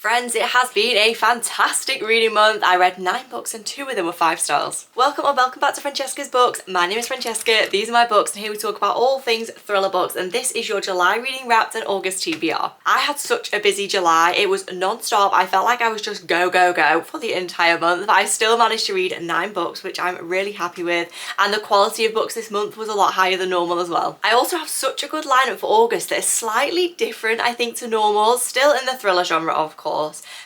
Friends, it has been a fantastic reading month. I read 9 books and 2 of them were 5 stars. Welcome or welcome back to Francesca's Books. My name is Francesca, these are my books, and here we talk about all things thriller books, and this is your July reading wrapped and August TBR. I had such a busy July. It was non-stop. I felt like I was just go, go, go for the entire month, but I still managed to read 9 books, which I'm really happy with, and the quality of books this month was a lot higher than normal as well. I also have such a good lineup for August that is slightly different, I think, to normal, still in the thriller genre, of course,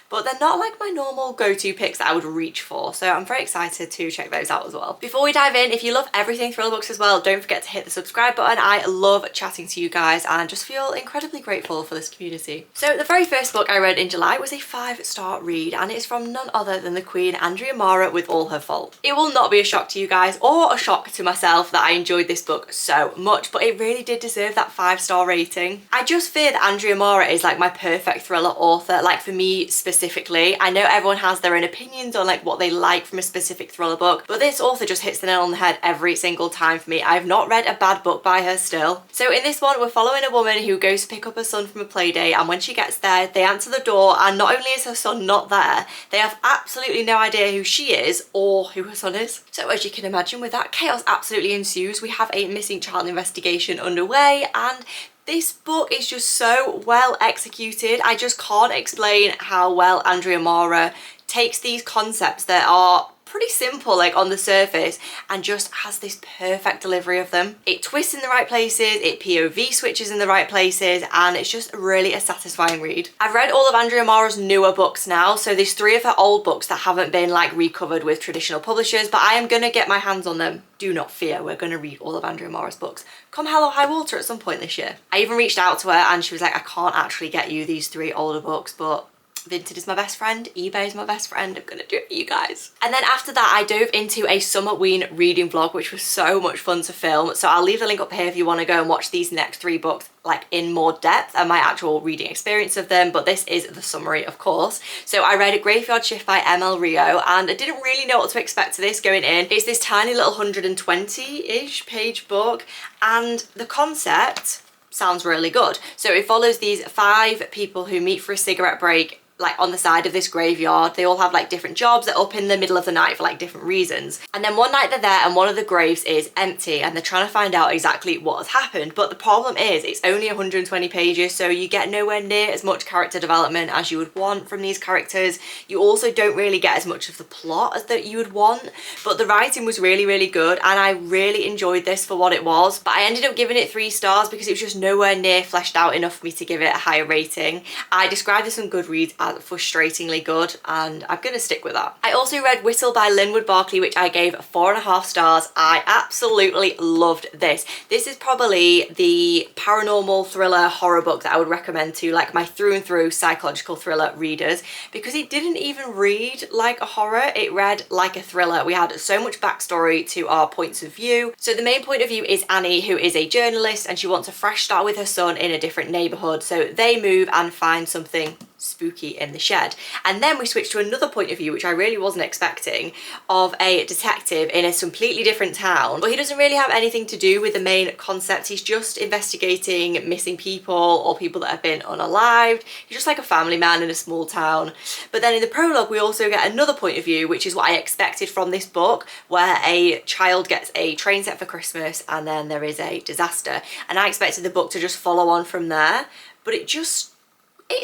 but they're not like my normal go-to picks that I would reach for, so I'm very excited to check those out as well. Before we dive in, if you love everything thriller books as well, don't forget to hit the subscribe button. I love chatting to you guys and just feel incredibly grateful for this community. So the very first book I read in July was a 5-star read, and it's from none other than the Queen, Andrea Mara, with All Her Fault. It will not be a shock to you guys or a shock to myself that I enjoyed this book so much, but it really did deserve that 5-star rating. I just fear that Andrea Mara is like my perfect thriller author, like for me specifically. I know everyone has their own opinions on like what they like from a specific thriller book, but this author just hits the nail on the head every single time for me. I've not read a bad book by her still. So in this one, we're following a woman who goes to pick up her son from a play date, and when she gets there, they answer the door, and not only is her son not there, they have absolutely no idea who she is or who her son is. So as you can imagine, with that, chaos absolutely ensues. We have a missing child investigation underway, and this book is just so well executed. I just can't explain how well Andrea Mara takes these concepts that are pretty simple like on the surface and just has this perfect delivery of them. It twists in the right places, it POV switches in the right places, and it's just really a satisfying read. I've read all of Andrea Mara's newer books now, so there's 3 of her old books that haven't been like recovered with traditional publishers, but I am gonna get my hands on them. Do not fear, we're gonna read all of Andrea Mara's books come hell or high water at some point this year. I even reached out to her and she was like, I can't actually get you these 3 older books, but Vinted is my best friend, eBay is my best friend, I'm gonna do it for you guys. And then after that, I dove into a Summerween reading vlog, which was so much fun to film. So I'll leave the link up here if you want to go and watch these next 3 books like in more depth and my actual reading experience of them, but this is the summary, of course. So I read A Graveyard Shift by ML Rio, and I didn't really know what to expect to this going in. It's this tiny little 120-ish page book, and the concept sounds really good. So it follows these 5 people who meet for a cigarette break like on the side of this graveyard. They all have like different jobs. They're up in the middle of the night for like different reasons. And then one night they're there and one of the graves is empty and they're trying to find out exactly what has happened. But the problem is it's only 120 pages, so you get nowhere near as much character development as you would want from these characters. You also don't really get as much of the plot as that you would want, but the writing was really, really good and I really enjoyed this for what it was. But I ended up giving it 3 stars because it was just nowhere near fleshed out enough for me to give it a higher rating. I described this on Goodreads as frustratingly good, and I'm gonna stick with that. I also read Whistle by Linwood Barclay, which I gave 4.5 stars. I absolutely loved this. This is probably the paranormal thriller horror book that I would recommend to like my through and through psychological thriller readers, because it didn't even read like a horror, it read like a thriller. We had so much backstory to our points of view. So the main point of view is Annie, who is a journalist, and she wants a fresh start with her son in a different neighborhood. So they move and find something spooky in the shed, and then we switch to another point of view, which I really wasn't expecting, of a detective in a completely different town, but he doesn't really have anything to do with the main concept. He's just investigating missing people or people that have been unalived. He's just like a family man in a small town. But then in the prologue we also get another point of view, which is what I expected from this book, where a child gets a train set for Christmas and then there is a disaster, and I expected the book to just follow on from there, but it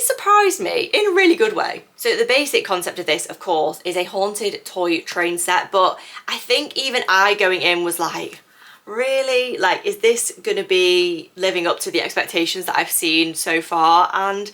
surprised me in a really good way. So the basic concept of this, of course, is a haunted toy train set, but I think even I going in was like, really? Like, is this gonna be living up to the expectations that I've seen so far? And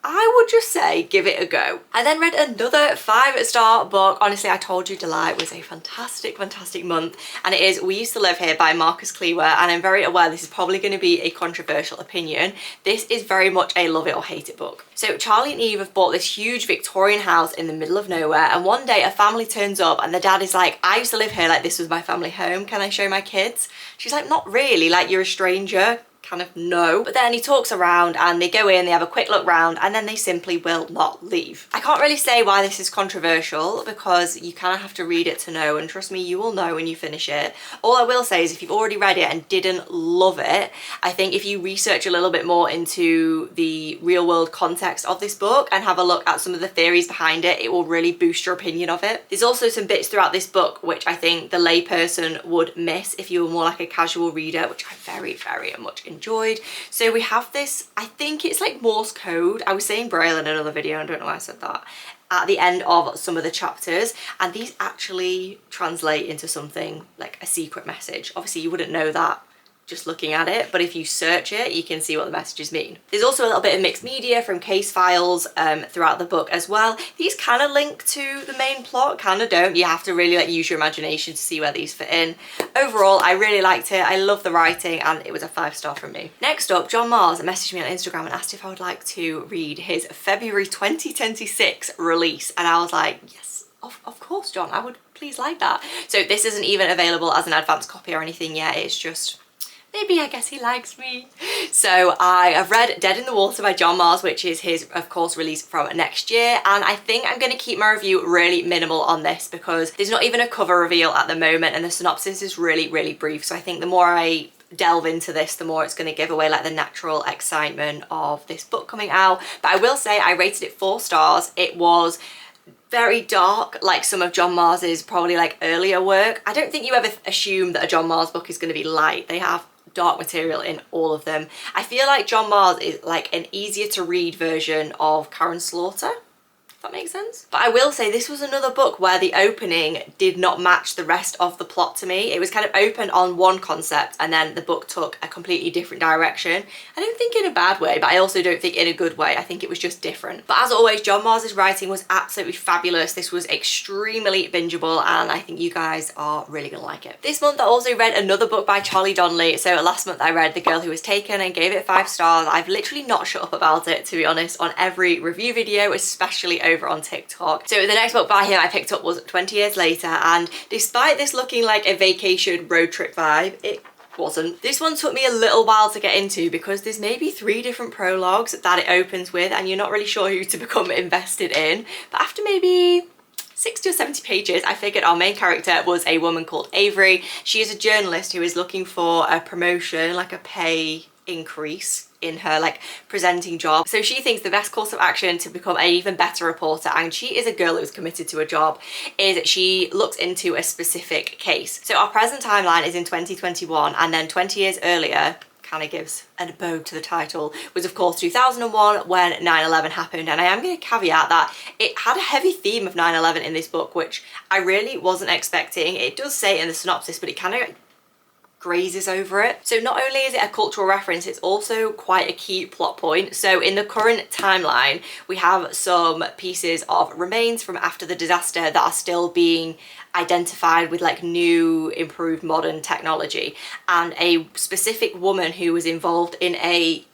I would just say give it a go. I then read another 5-star book. Honestly, I told you July was a fantastic, fantastic month, and it is We Used to Live Here by Marcus Cleaver, and I'm very aware this is probably going to be a controversial opinion. This is very much a love it or hate it book. So Charlie and Eve have bought this huge Victorian house in the middle of nowhere, and one day a family turns up and the dad is like, I used to live here, like this was my family home, can I show my kids? She's like, not really, like you're a stranger, kind of know. But then he talks around and they go in, they have a quick look round, and then they simply will not leave. I can't really say why this is controversial because you kind of have to read it to know, and trust me, you will know when you finish it. All I will say is if you've already read it and didn't love it, I think if you research a little bit more into the real world context of this book and have a look at some of the theories behind it, it will really boost your opinion of it. There's also some bits throughout this book which I think the layperson would miss if you were more like a casual reader, which I very, very much enjoyed. So we have this, I think it's like Morse code. I was saying Braille in another video, I don't know why I said that, at the end of some of the chapters, and these actually translate into something like a secret message. Obviously you wouldn't know that just looking at it, but if you search it you can see what the messages mean. There's also a little bit of mixed media from case files throughout the book as well. These kind of link to the main plot, kind of don't. You have to really like use your imagination to see where these fit in. Overall, I really liked it. I love the writing and it was a 5-star from me. Next up, John Mars messaged me on Instagram and asked if I would like to read his February 2026 release, and I was like, yes, of course, John, I would please like that. So this isn't even available as an advanced copy or anything yet, it's just maybe I guess he likes me. So I have read Dead in the Water by John Mars, which is his, of course, release from next year. And I think I'm going to keep my review really minimal on this because there's not even a cover reveal at the moment and the synopsis is really, really brief. So I think the more I delve into this, the more it's going to give away like the natural excitement of this book coming out. But I will say I rated it 4 stars. It was very dark, like some of John Mars's probably like earlier work. I don't think you ever assume that a John Mars book is going to be light. They have dark material in all of them. I feel like John Mars is like an easier to read version of Karen Slaughter, if that makes sense. But I will say this was another book where the opening did not match the rest of the plot to me. It was kind of open on one concept and then the book took a completely different direction. I don't think in a bad way, but I also don't think in a good way. I think it was just different. But as always, John Mars's writing was absolutely fabulous. This was extremely bingeable and I think you guys are really gonna like it. This month I also read another book by Charlie Donnelly. So last month I read The Girl Who Was Taken and gave it 5 stars. I've literally not shut up about it, to be honest, on every review video, especially over on TikTok. So the next book by him I picked up was 20 Years Later, and despite this looking like a vacation road trip vibe, it wasn't. This one took me a little while to get into because there's maybe 3 different prologues that it opens with and you're not really sure who to become invested in. But after maybe 60 or 70 pages, I figured our main character was a woman called Avery. She is a journalist who is looking for a promotion, like a pay increase in her like presenting job. So she thinks the best course of action to become an even better reporter, and she is a girl who's committed to a job, is she looks into a specific case. So our present timeline is in 2021 and then 20 years earlier, kind of gives an abode to the title, was of course 2001 when 9/11 happened. And I am going to caveat that it had a heavy theme of 9/11 in this book, which I really wasn't expecting. It does say it in the synopsis, but it kind of grazes over it. So not only is it a cultural reference, it's also quite a key plot point. So in the current timeline, we have some pieces of remains from after the disaster that are still being identified with like new improved modern technology, and a specific woman who was involved in a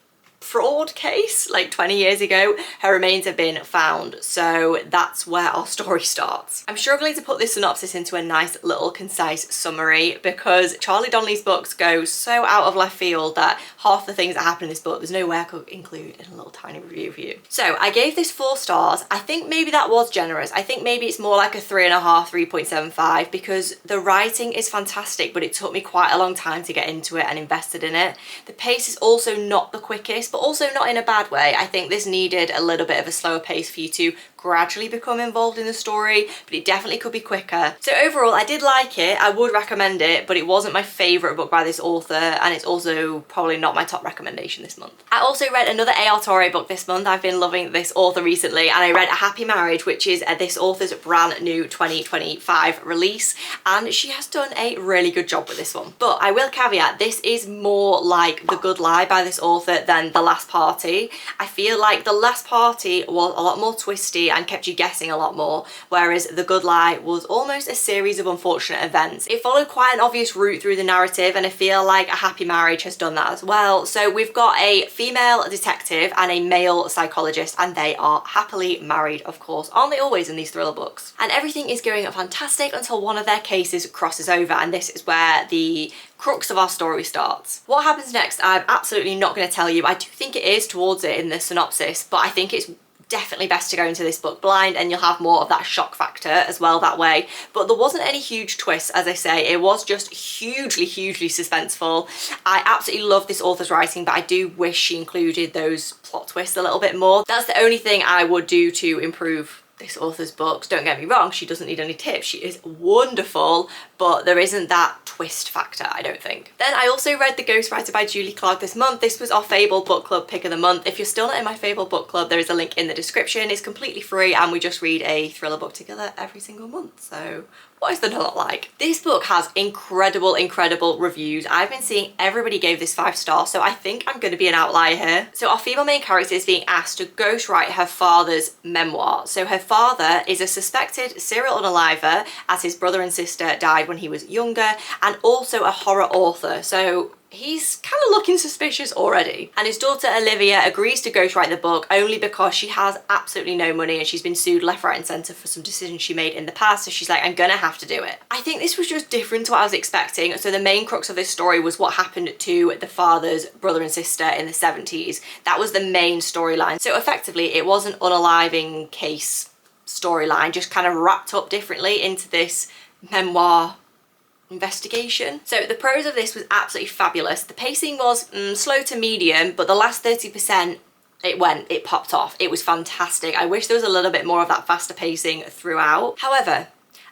fraud case like 20 years ago, her remains have been found. So that's where our story starts. I'm struggling to put this synopsis into a nice little concise summary because Charlie Donnelly's books go so out of left field that half the things that happen in this book there's no way I could include in a little tiny review for you. So I gave this 4 stars. I think maybe that was generous. I think maybe it's more like a 3.5, 3.75 because the writing is fantastic, but it took me quite a long time to get into it and invested in it. The pace is also not the quickest, but also not in a bad way. I think this needed a little bit of a slower pace for you to gradually become involved in the story, but it definitely could be quicker. So overall, I did like it. I would recommend it, but it wasn't my favourite book by this author, and it's also probably not my top recommendation this month. I also read another A.R. Torre book this month. I've been loving this author recently, and I read A Happy Marriage, which is this author's brand new 2025 release, and she has done a really good job with this one. But I will caveat, this is more like The Good Lie by this author than The Last Party. I feel like The Last Party was a lot more twisty mystery and kept you guessing a lot more, whereas The Good Lie was almost a series of unfortunate events. It followed quite an obvious route through the narrative, and I feel like A Happy Marriage has done that as well. So we've got a female detective and a male psychologist, and they are happily married, of course. Aren't they always in these thriller books? And everything is going fantastic until one of their cases crosses over, and this is where the crux of our story starts. What happens next, I'm absolutely not going to tell you. I do think it is towards it in the synopsis, but I think it's definitely best to go into this book blind, and you'll have more of that shock factor as well that way. But there wasn't any huge twists, as I say. It was just hugely suspenseful. I absolutely love this author's writing, but I do wish she included those plot twists a little bit more. That's the only thing I would do to improve this author's books. Don't get me wrong, she doesn't need any tips. She is wonderful, but there isn't that twist factor, I don't think. Then I also read The Ghostwriter by Julie Clark this month. This was our Fable Book Club pick of the month. If you're still not in my Fable Book Club, there is a link in the description. It's completely free, and we just read a thriller book together every single month. So what is the not like? This book has incredible reviews. I've been seeing everybody gave this 5 stars, so I think I'm going to be an outlier here. So our female main character is being asked to ghostwrite her father's memoir. So her father is a suspected serial unaliver, as his brother and sister died when he was younger, and also a horror author. So he's kind of looking suspicious already. And his daughter Olivia agrees to ghostwrite the book only because she has absolutely no money, and she's been sued left, right and centre for some decisions she made in the past, so she's like, I'm gonna have to do it. I think this was just different to what I was expecting. So the main crux of this story was what happened to the father's brother and sister in the 70s. That was the main storyline. So effectively it was an unaliving case storyline, just kind of wrapped up differently into this memoir investigation. So the prose of this was absolutely fabulous. The pacing was slow to medium, but the last 30% it popped off. It was fantastic. I wish there was a little bit more of that faster pacing throughout. However,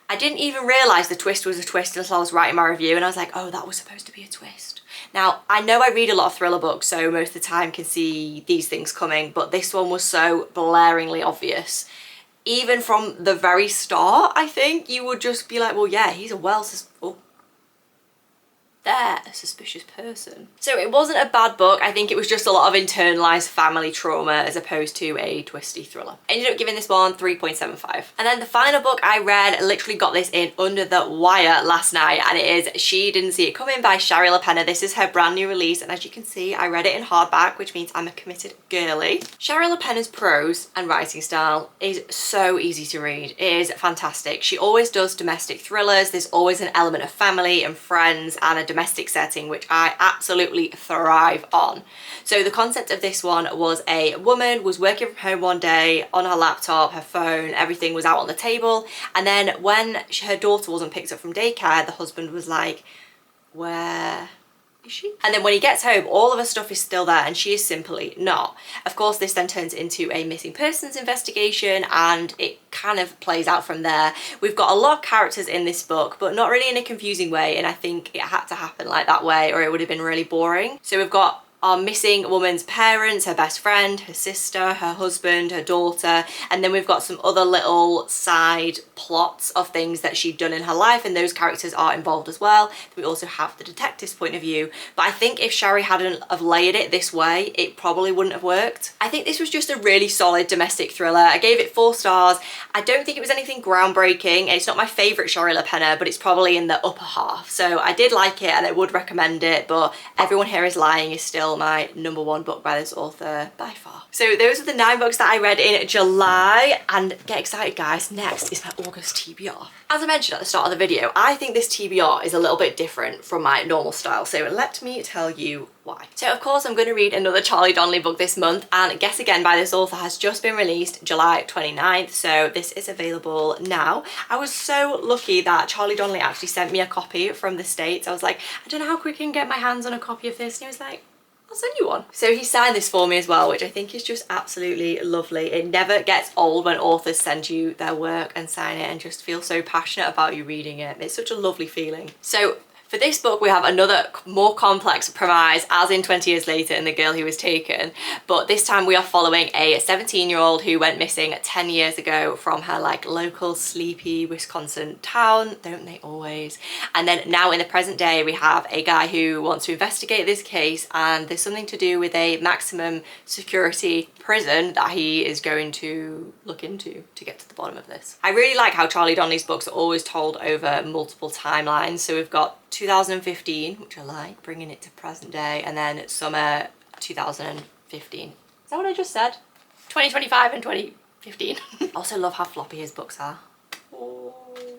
I didn't even realise the twist was a twist until I was writing my review, and I was like, oh, that was supposed to be a twist. Now, I know I read a lot of thriller books, so most of the time can see these things coming, but this one was so blaringly obvious. Even from the very start, I think you would just be like, well, yeah, he's a suspicious person. So it wasn't a bad book. I think it was just a lot of internalized family trauma as opposed to a twisty thriller. I ended up giving this one 3.75. And then the final book I read, literally got this in under the wire last night, and it is She Didn't See It Coming by Shari LaPenna. This is her brand new release, and as you can see, I read it in hardback, which means I'm a committed girly. Shari LaPenna's prose and writing style is so easy to read. It is fantastic. She always does domestic thrillers. There's always an element of family and friends and a domestic setting, which I absolutely thrive on. So the concept of this one was a woman was working from home one day on her laptop, her phone, everything was out on the table, and then when her daughter wasn't picked up from daycare, the husband was like, where is she? And then when he gets home, all of her stuff is still there and she is simply not. Of course, this then turns into a missing persons investigation, and it kind of plays out from there. We've got a lot of characters in this book, but not really in a confusing way, and I think it had to happen like that way or it would have been really boring. So we've got our missing woman's parents, her best friend, her sister, her husband, her daughter, and then we've got some other little side plots of things that she'd done in her life, and those characters are involved as well. We also have the detective's point of view, but I think if Shari hadn't have layered it this way, it probably wouldn't have worked. I think this was just a really solid domestic thriller. I gave it 4 stars. I don't think it was anything groundbreaking. It's not my favourite Shari LaPenna, but it's probably in the upper half, so I did like it and I would recommend it, but Everyone Here Is Lying is still my #1 book by this author by far. So those are the 9 books that I read in July, and get excited guys, next is my August TBR. As I mentioned at the start of the video, I think this TBR is a little bit different from my normal style, so let me tell you why. So of course I'm going to read another Charlie Donnelly book this month, and Guess Again by this author has just been released July 29th, so this is available now. I was so lucky that Charlie Donnelly actually sent me a copy from the States. I was like, I don't know how quick I can get my hands on a copy of this, and he was like, I'll send you one. So he signed this for me as well, which I think is just absolutely lovely. It never gets old when authors send you their work and sign it and just feel so passionate about you reading it. It's such a lovely feeling. So For this book, we have another more complex premise, as in 20 Years Later in The Girl Who Was Taken, but this time we are following a 17-year-old who went missing 10 years ago from her like local sleepy Wisconsin town, don't they always? And then now in the present day, we have a guy who wants to investigate this case, and there's something to do with a maximum security prison that he is going to look into to get to the bottom of this. I really like how Charlie Donnelly's books are always told over multiple timelines. So we've got 2015, which I like, bringing it to present day, and then summer 2015. Is that what I just said? 2025 and 2015. I also love how floppy his books are.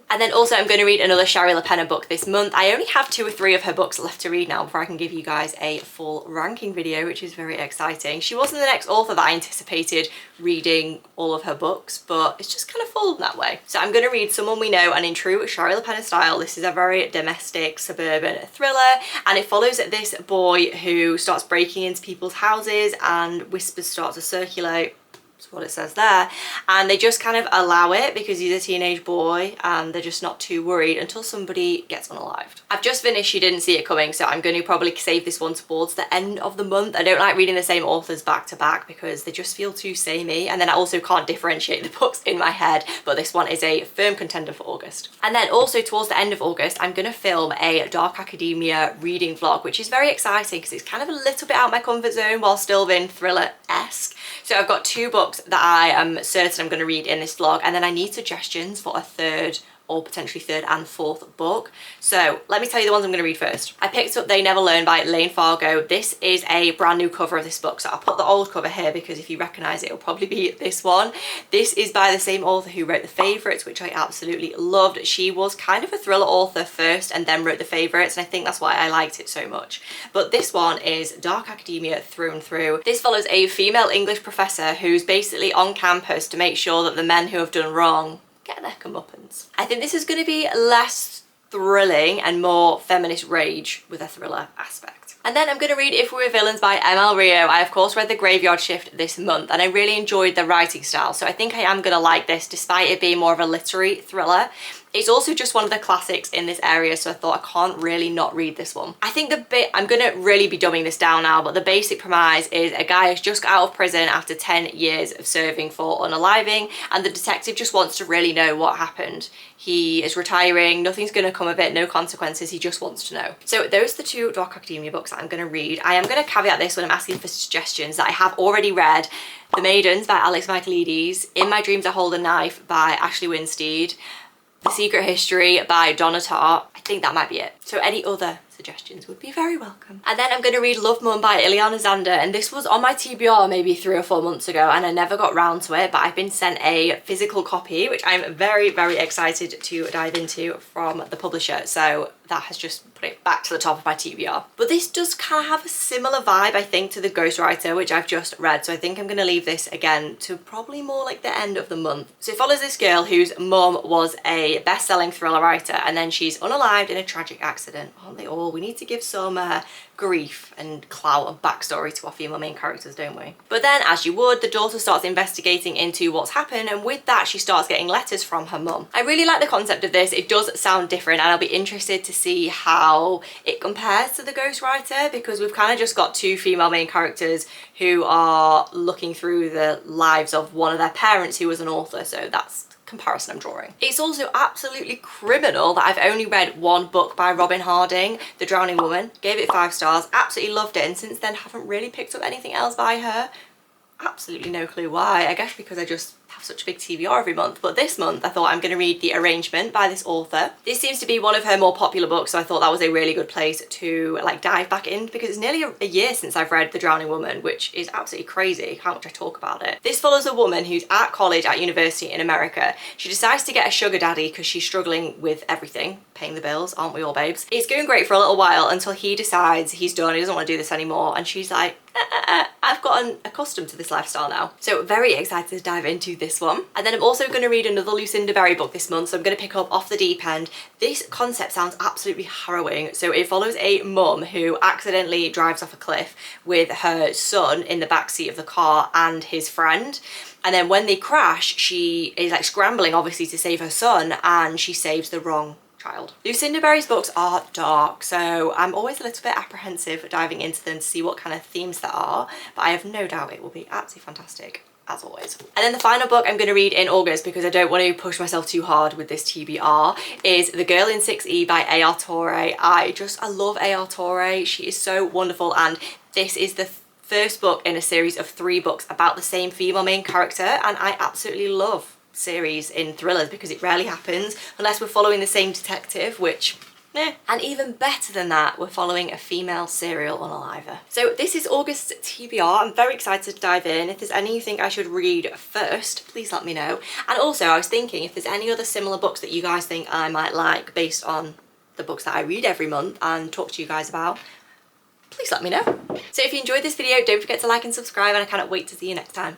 And then also I'm going to read another Shari LaPena book this month. I only have 2 or 3 of her books left to read now before I can give you guys a full ranking video, which is very exciting. She wasn't the next author that I anticipated reading all of her books, but it's just kind of fallen that way. So I'm going to read Someone We Know, and in true Shari LaPena style, this is a very domestic suburban thriller, and it follows this boy who starts breaking into people's houses and whispers start to circulate. That's what it says there, and they just kind of allow it because he's a teenage boy and they're just not too worried until somebody gets unalived. I've just finished She Didn't See It Coming, so I'm going to probably save this one towards the end of the month. I don't like reading the same authors back to back because they just feel too samey, and then I also can't differentiate the books in my head, but this one is a firm contender for August. And then also towards the end of August, I'm going to film a dark academia reading vlog, which is very exciting because it's kind of a little bit out of my comfort zone while still being thriller-esque. So I've got 2 books that I am certain I'm going to read in this vlog, and then I need suggestions for a 3rd or potentially 3rd and 4th book. So let me tell you the ones I'm going to read first. I picked up They Never Learn by Lane Fargo. This is a brand new cover of this book, so I'll put the old cover here because if you recognise it, it'll probably be this one. This is by the same author who wrote The Favourites, which I absolutely loved. She was kind of a thriller author first and then wrote The Favourites, and I think that's why I liked it so much. But this one is dark academia through and through. This follows a female English professor who's basically on campus to make sure that the men who have done wrong get their comeuppance. I think this is going to be less thrilling and more feminist rage with a thriller aspect. And then I'm going to read If We Were Villains by ML Rio. I of course read The Graveyard Shift this month and I really enjoyed the writing style, so I think I am going to like this despite it being more of a literary thriller. It's also just one of the classics in this area, so I thought I can't really not read this one. I think I'm going to really be dumbing this down now, but the basic premise is a guy who's just got out of prison after 10 years of serving for unaliving, and the detective just wants to really know what happened. He is retiring, nothing's going to come of it, no consequences, he just wants to know. So those are the 2 dark academia books that I'm going to read. I am going to caveat this when I'm asking for suggestions that I have already read. The Maidens by Alex Michaelides, In My Dreams I Hold a Knife by Ashley Winstead, The Secret History by Donna Tartt. I think that might be it. So any other suggestions would be very welcome. And then I'm going to read Love Mum by Ileana Zander, and this was on my TBR maybe 3 or 4 months ago and I never got round to it, but I've been sent a physical copy which I'm very, very excited to dive into from the publisher, so that has just put it back to the top of my TBR. But this does kind of have a similar vibe, I think, to The Ghostwriter, which I've just read, so I think I'm going to leave this again to probably more like the end of the month. So it follows this girl whose mum was a best-selling thriller writer and then she's unalived in a tragic accident. Aren't they all? We need to give some grief and clout and backstory to our female main characters, don't we? But then, as you would, the daughter starts investigating into what's happened, and with that she starts getting letters from her mum. I really like the concept of this. It does sound different and I'll be interested to see how it compares to The Ghostwriter, because we've kind of just got 2 female main characters who are looking through the lives of one of their parents who was an author, so that's comparison I'm drawing. It's also absolutely criminal that I've only read 1 book by Robin Harding, The Drowning Woman. Gave it 5 stars, absolutely loved it, and since then haven't really picked up anything else by her. Absolutely no clue why. I guess because I just have such a big TBR every month. But this month I thought I'm going to read The Arrangement by this author. This seems to be one of her more popular books, so I thought that was a really good place to like dive back in, because it's nearly a year since I've read The Drowning Woman, which is absolutely crazy how much I talk about it. This follows a woman who's at college at university in America. She decides to get a sugar daddy because she's struggling with everything, paying the bills, aren't we all, babes? It's going great for a little while until he decides he's done, he doesn't want to do this anymore, and she's like, I've gotten accustomed to this lifestyle now. So very excited to dive into this one. And then I'm also going to read another Lucinda Berry book this month, so I'm going to pick up Off the Deep End. This concept sounds absolutely harrowing. So it follows a mum who accidentally drives off a cliff with her son in the backseat of the car and his friend. And then when they crash, she is like scrambling obviously to save her son, and she saves the wrong child. Lucinda Berry's books are dark, so I'm always a little bit apprehensive diving into them to see what kind of themes there are, but I have no doubt it will be absolutely fantastic, as always. And then the final book I'm going to read in August, because I don't want to push myself too hard with this TBR, is The Girl in 6E by A.R. Torre. I love A.R. Torre. She is so wonderful, and this is the first book in a series of 3 books about the same female main character, and I absolutely love series in thrillers because it rarely happens unless we're following the same detective, which and even better than that, we're following a female serial unaliver. So this is August TBR. I'm very excited to dive in. If there's any you think I should read first, please let me know. And also I was thinking if there's any other similar books that you guys think I might like based on the books that I read every month and talk to you guys about, please let me know. So if you enjoyed this video, don't forget to like and subscribe, and I cannot wait to see you next time.